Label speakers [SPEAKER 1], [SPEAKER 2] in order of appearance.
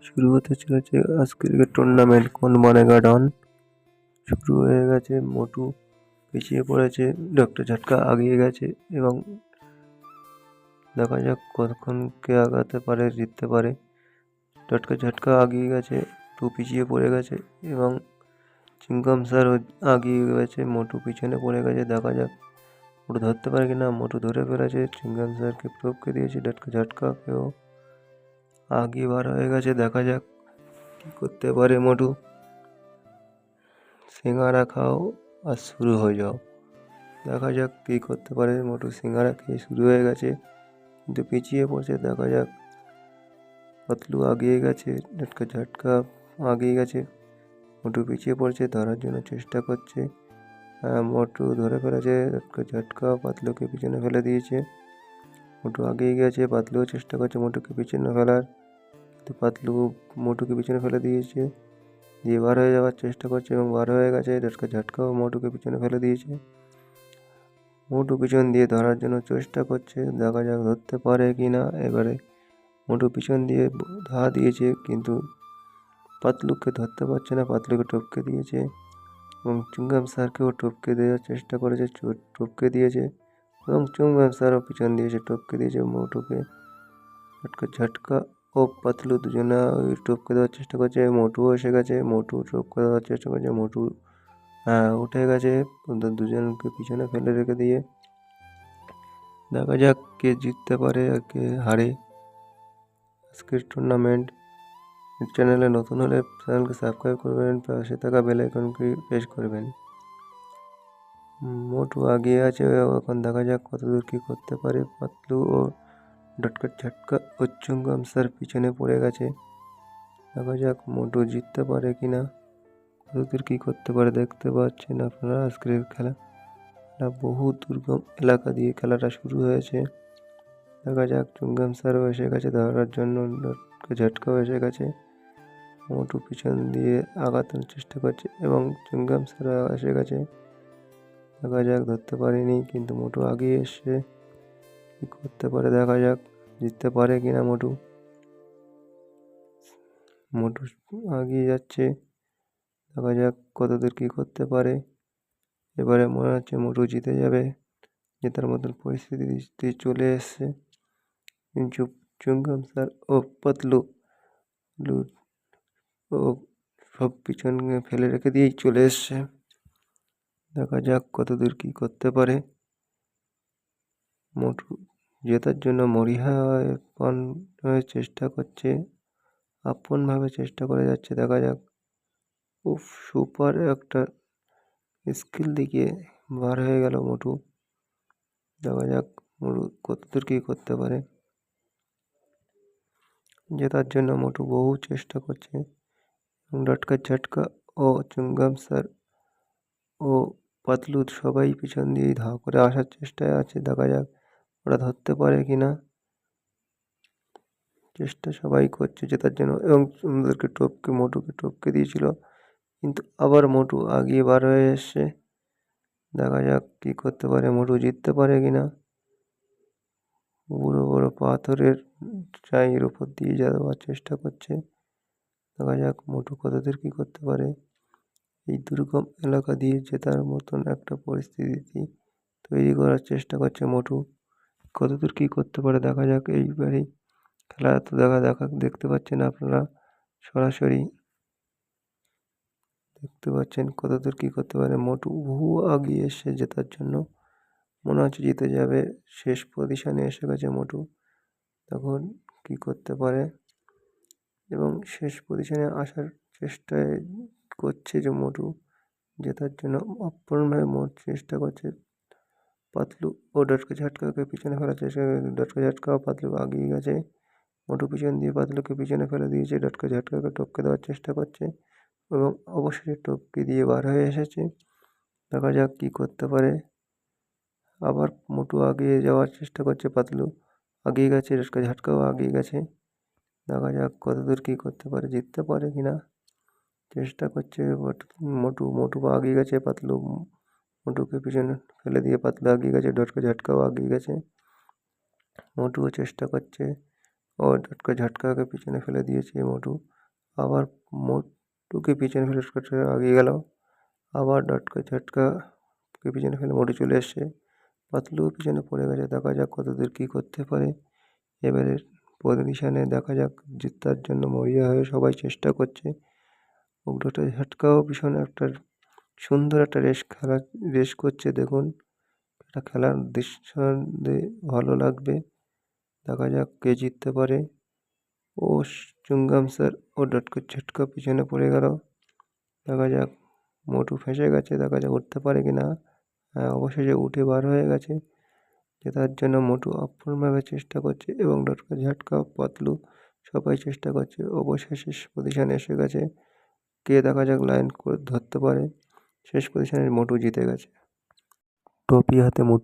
[SPEAKER 1] শুরু হতে চলেছে আজকের টুর্নামেন্ট। কোন বনেগা ডন শুরু হয়ে গেছে। মোটু পিছিয়ে পড়েছে, ডক্টর ঝটকা আগিয়ে গেছে এবং দেখা যাক কতক্ষণ কে আগাতে পারে, জিততে পারে। ডক্টর ঝটকা আগিয়ে গেছে, টু পিছিয়ে পড়ে গেছে এবং চিংগাম স্যার আগিয়ে গেছে, মোটু পিছনে পড়ে গেছে। দেখা যাক মোটু ধরতে পারে কিনা। মোটু ধরে ফেলেছে, চিংগাম স্যারকে টপকে দিয়েছে, ডক্টর ঝটকাকেও আগিয়ে বার হয়ে গেছে। দেখা যাক কি করতে পারে মোটু। সিঙ্গারা খাও আর শুরু হয়ে যাও। দেখা যাক কী করতে পারে মোটু। সিঙ্গারা খেয়ে শুরু হয়ে গেছে কিন্তু পিছিয়ে পড়ছে। দেখা যাক, পাতলু আগিয়ে গেছে, ঝটকা ঝটকা আগিয়ে গেছে, মোটু পিছিয়ে পড়ছে, ধরার জন্য চেষ্টা করছে। মোটু ধরে ফেলেছে, ঝটকা ঝটকা পাতলুকে পিছনে ফেলে দিয়েছে। মোটু আগিয়ে গেছে, পাতলুও চেষ্টা করছে মোটুকে পিছনে ফেলার, কিন্তু পাতলু মোটুকে পিছনে ফেলে দিয়েছে, দিয়ে বার হয়ে যাওয়ার চেষ্টা করছে এবং বার হয়ে গেছে। ঝটকা ঝটকাও মোটুকে পিছনে ফেলে দিয়েছে। মোটু পিছন দিয়ে ধরার জন্য চেষ্টা করছে, দেখা যাক ধরতে পারে কি না। এবারে মোটু পিছন দিয়ে ধা দিয়েছে কিন্তু পাতলুকে ধরতে পারছে না, পাতলুকে টপকে দিয়েছে এবং চুঙ্গাম স্যারকেও টপকে দেওয়ার চেষ্টা করেছে, টপকে দিয়েছে এবং চুঙ্গাম স্যারও পিছন দিয়েছে, টপকে দিয়েছে মোটুকে। ঝটকা ঝটকা ও পাতলু দুজনে টপকে দেওয়ার চেষ্টা করছে। মোটুও এসে গেছে, মোটু টপকে দেওয়ার চেষ্টা করছে, মোটু উঠে গেছে দুজনকে পিছনে ফেলে রেখে দিয়ে। দেখা যাক কে জিততে পারে আর কে হারে আজকের টুর্নামেন্ট। চ্যানেলে নতুন হলে চ্যানেলকে সাবস্ক্রাইব করবেন, পাশে থাকা বেল আইকনকে প্রেস করবেন। মোটু আগিয়ে আছে, এখন দেখা যাক কতদূর কী করতে পারে। পাতলু ও ঝটকা ঝটকা ও চুঙ্গাম স্যার পিছনে পড়ে গেছে। দেখা যাক মোটু জিততে পারে কিনা, কতদূর কী করতে পারে। দেখতে পাচ্ছেন আপনারা আজকের খেলা বহু দুর্গম এলাকা দিয়ে খেলাটা শুরু হয়েছে। দেখা যাক, চুঙ্গাম স্যারও এসে গেছে ধরার জন্য, ঝটকাও এসে গেছে। মোটু পিছন দিয়ে আগানোর চেষ্টা করছে এবং চুঙ্গাম স্যারও এসে গেছে। দেখা যাক, ধরতে পারেনি কিন্তু মোটু আগিয়ে এসে কী করতে পারে। দেখা যাক জিততে পারে কিনা মোটু। মোটু আগিয়ে যাচ্ছে, দেখা যাক কতদূর কী করতে পারে। এবারে মনে হচ্ছে মোটু জিতে যাবে, জেতার মতন পরিস্থিতি চলে এসছে। কিন্তু চুঙ্গাম স্যার ও পাতলু ও সব পিছন ফেলে রেখে দিয়েই চলে এসছে। দেখা যাক কতদূর কী করতে পারে। মোটু জেতার জন্য মরিহা হয়ে চেষ্টা করছে, আপনভাবে চেষ্টা করে যাচ্ছে। দেখা যাক, উফ সুপার একটা স্কিল দিকে বার হয়ে গেল মোটু। দেখা যাক মোটু কতদূর কী করতে পারে। জেতার জন্য মোটু বহু চেষ্টা করছে এবং ঝটকা ঝটকা ও চুঙ্গাম স্যার ও পাতলু সবাই পিছন দিয়ে ধাও করে আসার চেষ্টায় আছে। দেখা যাক ওরা ধরতে পারে কিনা। চেষ্টা সবাই করছে জেতার জন্য এবং ওদেরকে মোটুকে টপকে দিয়েছিল, কিন্তু আবার মোটু আগিয়ে বার হয়ে এসছে। দেখা যাক কী করতে পারে, মোটু জিততে পারে কিনা। বড়ো বড়ো পাথরের চাইয়ের উপর দিয়ে যাওয়ার চেষ্টা করছে। দেখা যাক মোটু কতদূর কী করতে পারে। এই দুর্গম এলাকা দিয়ে জেতার মতন একটা পরিস্থিতি তৈরি করার চেষ্টা করছে মোটু। কতদূর কী করতে পারে দেখা যাক। এইবারেই খেলা তো দেখতে পাচ্ছেন আপনারা সরাসরি, দেখতে পাচ্ছেন কতদূর কী করতে পারে। মোটু বহু আগিয়ে এসে জেতার জন্য মনে হচ্ছে জিতে যাবে, শেষ পজিশনে এসে গেছে মোটু। তখন কী করতে পারে এবং শেষ পজিশনে আসার চেষ্টায় করছে যে মোটু জেতার জন্য আপ্রাণভাবে চেষ্টা করছে। পাতলু ও ঝটকা ঝটকাকে পিছনে ফেলার চেষ্টা, ঝটকা ঝটকা ও পাতলু আগিয়ে গেছে। মোটু পিছন দিয়ে পাতলুকে পিছনে ফেলে দিয়েছে, ঝটকা ঝটকাকে টপকে দেওয়ার চেষ্টা করছে এবং অবশেষে টপকে দিয়ে বার হয়ে এসেছে। দেখা যাক কী করতে পারে। আবার মোটু আগিয়ে যাওয়ার চেষ্টা করছে, পাতলু আগিয়ে গেছে, ঝটকা ঝটকাও আগিয়ে গেছে। দেখা যাক কতদূর কী করতে পারে, জিততে পারে কিনা। চেষ্টা করছে মোটু আগিয়ে গেছে, পাতলু মোটুকে পিছনে ফেলে দিয়ে পাতলু আগিয়ে গেছে, ঝটকা ঝটকাও আগিয়ে গেছে। মোটুও চেষ্টা করছে, ও ডটকা ঝটকাকে পিছনে ফেলে দিয়েছে মোটু। আবার মোটুকে পিছনে ফেলে ডটকা এগিয়ে গেল। আবার ডটকা ঝটকাকে পিছনে ফেলে মোটু চলে এসছে। পাতলু পিছনে পড়ে গেছে। দেখা যাক কতদূর কী করতে পারে। এবারের পজিশনে দেখা যাক জেতার জন্য মরিয়া হয়ে সবাই চেষ্টা করছে। ডটকা ঝটকাও পিছনে একটা সুন্দর একটা রেস করছে। দেখুন, এটা খেলার দৃশ্য ভালো লাগবে। দেখা যাক কে জিততে পারে। ও চুঙ্গাম স্যার ও ডটকা ঝটকা পিছনে পড়ে গেল। দেখা যাক, মোটু ফেঁসে গেছে। দেখা যাক উঠতে পারে কি না। হ্যাঁ, অবশেষে উঠে বার হয়ে গেছে। জেতার জন্য মোটু আপ্রাণভাবে চেষ্টা করছে এবং ডটকা ঝটকা পাতলু সবাই চেষ্টা করছে। অবশেষে শেষ পজিশনে এসে গেছে। কে দেখা যাক লাইন করে ধরতে পারে। শেষ পজিশনে মোটু জিতে গেছে। ট্রফি হাতে মোটু